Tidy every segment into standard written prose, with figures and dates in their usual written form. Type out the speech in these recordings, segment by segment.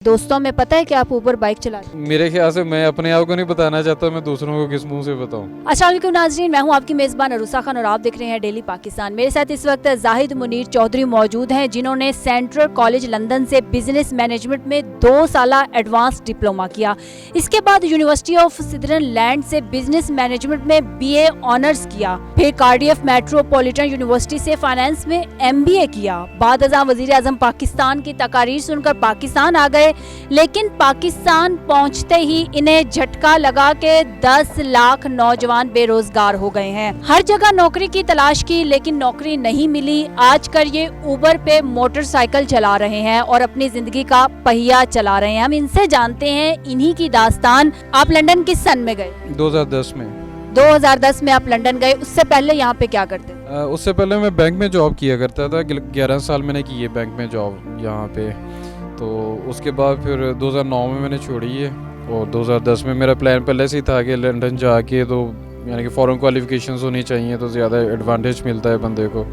दोस्तों में पता है कि आप ऊबर बाइक चलाते हैं? मेरे ख्याल से मैं अपने आप को नहीं बताना चाहता, मैं दूसरों को किस मुंह से बताऊं। अस्सलाम वालेकुम नाज़रीन, मैं हूं आपकी मेज़बान अरुसा खान और आप देख रहे हैं डेली पाकिस्तान। मेरे साथ इस वक्त जाहिद मुनीर चौधरी मौजूद हैं, जिन्होंने सेंट्रल कॉलेज लंदन से बिजनेस मैनेजमेंट में 2 साला एडवांस डिप्लोमा किया। इसके बाद यूनिवर्सिटी ऑफ सिदरलैंड से बिजनेस मैनेजमेंट में BA ऑनर्स किया। फिर कार्डिफ मेट्रोपॉलिटन यूनिवर्सिटी से फाइनेंस में MBA किया। बाद वज़ीर आज़म पाकिस्तान की तकारीर सुनकर पाकिस्तान आ गए, लेकिन पाकिस्तान पहुंचते ही इन्हें झटका लगा के 10 लाख नौजवान बेरोजगार हो गए हैं। हर जगह नौकरी की तलाश की, लेकिन नौकरी नहीं मिली। आजकल ये ऊबर पे मोटरसाइकिल चला रहे हैं और अपनी जिंदगी का पहिया चला रहे हैं। हम इनसे जानते हैं इन्हीं की दास्तान। आप लंदन किस सन में गए? 2010 में। 2010 में आप लंदन गए। उससे पहले यहाँ पे क्या करते थे? उससे पहले मैं बैंक में जॉब किया करता था। 11 साल मैंने की है बैंक में जॉब यहाँ पे। तो उसके बाद फिर 2009 में मैंने छोड़ी है और 2010 में मेरा प्लान पहले से ही था कि लंदन जाके, तो यानी कि फॉरेन क्वालिफिकेशंस होनी चाहिए तो ज़्यादा एडवांटेज मिलता है बंदे को।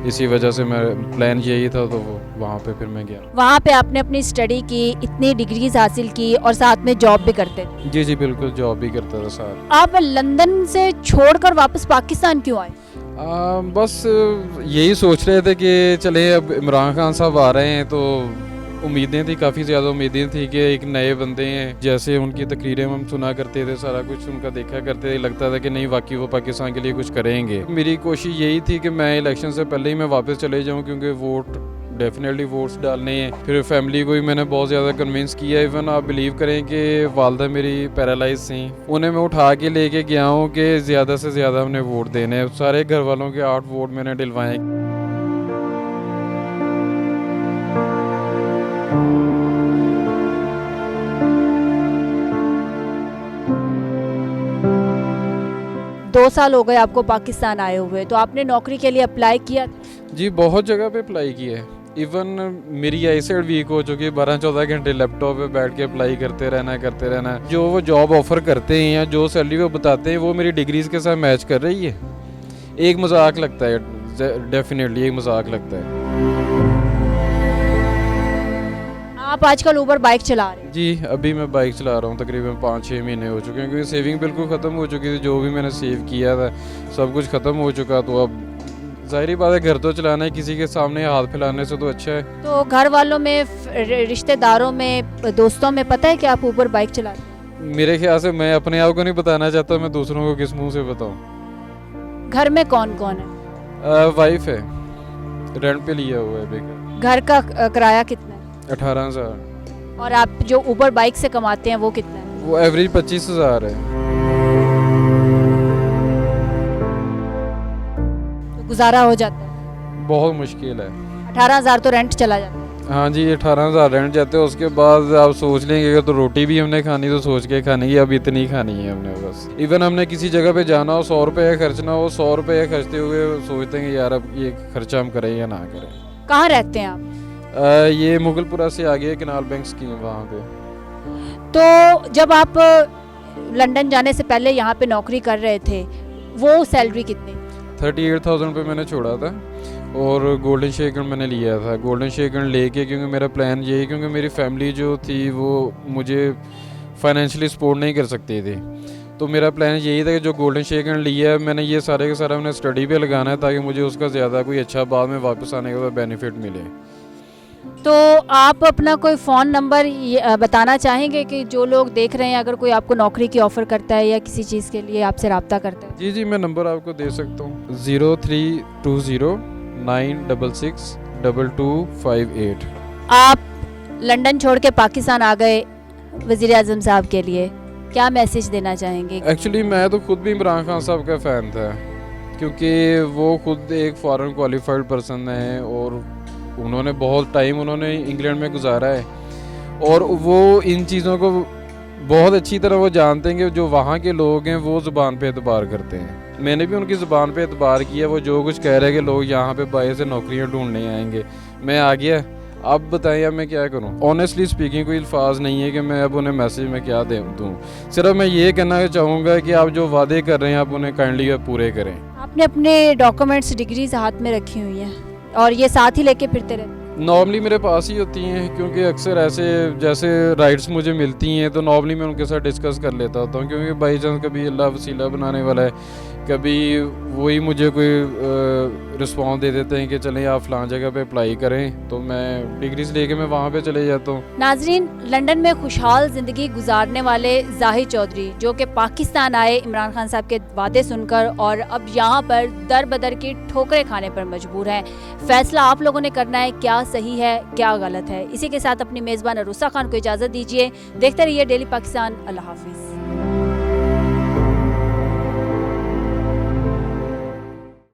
इसी वजह से मेरा प्लान यही था, तो वहाँ पे फिर मैं गया। वहाँ पे आपने अपनी स्टडी की, इतनी डिग्रीज हासिल की और साथ में जॉब भी करते थे? जी बिल्कुल, जॉब भी करता था साथ। आप लंदन से छोड़कर वापस पाकिस्तान क्यों आए? बस यही सोच रहे थे कि चले अब इमरान खान साहब आ रहे हैं, तो उम्मीदें थी, काफ़ी ज़्यादा उम्मीदें थी कि एक नए बंदे हैं। जैसे उनकी तकरीरें हम सुना करते थे, सारा कुछ उनका देखा करते थे, लगता था कि नहीं वाकई वो पाकिस्तान के लिए कुछ करेंगे। मेरी कोशिश यही थी कि मैं इलेक्शन से पहले ही मैं वापस चले जाऊं, क्योंकि वोट डेफिनेटली वोट्स डालने हैं। फिर फैमिली को भी मैंने बहुत ज़्यादा कन्विंस किया। इवन आप बिलीव करें कि वालदा मेरी पैरालाइज थी, उन्हें मैं उठा के लेके गया हूँ कि ज़्यादा से ज़्यादा हमने वोट देने हैं। सारे घर वालों के 8 वोट मैंने दिलवाए। 2 साल हो गए आपको पाकिस्तान आए हुए, तो आपने नौकरी के लिए अप्लाई किया? जी बहुत जगह पे अप्लाई किया है। इवन मेरी आई साइड वीक हो चुकी है। 12-14 घंटे लैपटॉप पे बैठ के अप्लाई करते रहना। जो वो जॉब ऑफर करते हैं या जो सैलरी वो बताते हैं, वो मेरी डिग्रीज के साथ मैच कर रही है। एक मजाक लगता है, डेफिनेटली एक मजाक लगता है। आप आजकल ऊबर बाइक चला रहे हैं? जी अभी मैं बाइक चला रहा हूँ, तकरीबन 5-6 महीने हो चुके हैं, क्योंकि सेविंग बिल्कुल ख़त्म हो चुकी थी। जो भी मैंने सेव किया था सब कुछ ख़त्म हो चुका। तो अब ज़ाहिर बात है, घर तो चलाना है, किसी के सामने हाथ फैलाने से तो अच्छा है। तो घर वालों में, रिश्तेदारों में, दोस्तों में पता है कि आप ऊबर बाइक चलाते हैं? मेरे ख्याल से मैं अपने आप को नहीं बताना चाहता, मैं दूसरों को किस मुंह से बताऊं। घर में कौन कौन है? वाइफ है, रेंट पे लिया हुआ है बेकार। घर का किराया कितना है? 18,000। और आप जो ऊबर बाइक से कमाते हैं वो कितना है? वो एवरेज 25,000 है। तो गुजारा हो जाता है? बहुत मुश्किल है। 18,000 तो रेंट चला जाता है। हाँ जी 18,000 रेंट जाते हैं। उसके बाद आप सोच लेंगे कि तो रोटी भी हमने खानी, तो सोच के खानी है, अब इतनी खानी है हमने बस। इवन हमने किसी जगह पे जाना हो, 100 रुपये खर्चना हो, 100 रुपये खर्चते हुए सोचते हैं कि यार अब ये खर्चा हम करें या ना करें। कहाँ रहते हैं आप? ये मुगलपुरा से आगे कैनाल बैंक स्कीम वहाँ पे। तो जब आप लंदन जाने से पहले यहाँ पे नौकरी कर रहे थे, वो सैलरी कितनी? 38,000 पे मैंने छोड़ा था और गोल्डन शेकन मैंने लिया था। गोल्डन शेकन लेके, क्योंकि मेरा प्लान यही, क्योंकि मेरी फैमिली जो थी वो मुझे फाइनेंशियली सपोर्ट नहीं कर सकती थी, तो मेरा प्लान यही था कि जो गोल्डन शेकन लिया है मैंने, ये सारे का सारा मैंने स्टडी पे लगाना है, ताकि मुझे उसका ज़्यादा कोई अच्छा बाद में वापस आने के बाद बेनिफिट मिले। तो आप अपना कोई फ़ोन नंबर बताना चाहेंगे कि जो लोग देख रहे हैं, अगर कोई आपको नौकरी की ऑफ़र करता है या किसी चीज़ के लिए आपसे रब्ता करता है? जी मैं नंबर आपको दे सकता हूँ, 0320966258। आप लंदन छोड़ के पाकिस्तान आ गए वज़ीर आज़म साहब के लिए, क्या मैसेज देना चाहेंगे? एक्चुअली मैं तो खुद भी इमरान खान साहब का फ़ैन था, क्योंकि वो खुद एक फॉरेन क्वालिफाइड पर्सन है और उन्होंने बहुत टाइम उन्होंने इंग्लैंड में गुजारा है, और वो इन चीज़ों को बहुत अच्छी तरह वो जानते हैं कि जो वहाँ के लोग हैं वो ज़ुबान पे एतबार करते हैं। मैंने भी उनकी ज़ुबान पे एतबार किया। वो जो कुछ कह रहे हैं कि लोग यहाँ पे बाहर से नौकरियाँ ढूंढने आएंगे, मैं आ गया। अब बताइए अब मैं क्या करूँ? ऑनेस्टली स्पीकिंग कोई अल्फाज नहीं है कि मैं अब उन्हें मैसेज में क्या दूँ। सिर्फ मैं ये कहना चाहूँगा कि आप जो वादे कर रहे हैं आप उन्हें काइंडली पूरे करें। आपने अपने डॉक्यूमेंट्स, डिग्रीज हाथ में रखी हुई हैं और ये साथ ही लेके फिरते रहते? नॉर्मली मेरे पास ही होती हैं, क्योंकि अक्सर ऐसे जैसे राइड्स मुझे मिलती हैं तो नॉर्मली मैं उनके साथ डिस्कस कर लेता होता हूँ, क्योंकि बाई चांस कभी अल्लाह वसीला बनाने वाला है, कभी वही मुझे कोई रिस्पॉन्स दे देते हैं कि चलें आप फ़लाँ जगह पे अप्लाई करें, तो मैं डिग्रीज लेके मैं वहाँ पे चले जाता हूँ। नाजरीन, लंदन में खुशहाल ज़िंदगी गुजारने वाले जाहिद चौधरी जो कि पाकिस्तान आए इमरान खान साहब के वादे सुनकर और अब यहाँ पर दर बदर की ठोकरें खाने पर मजबूर हैं। फैसला आप लोगों ने करना है, क्या सही है क्या गलत है। इसी के साथ अपनी मेज़बान अरूसा खान को इजाज़त दीजिए। देखते रहिए डेली पाकिस्तान। अल्लाह हाफिज़।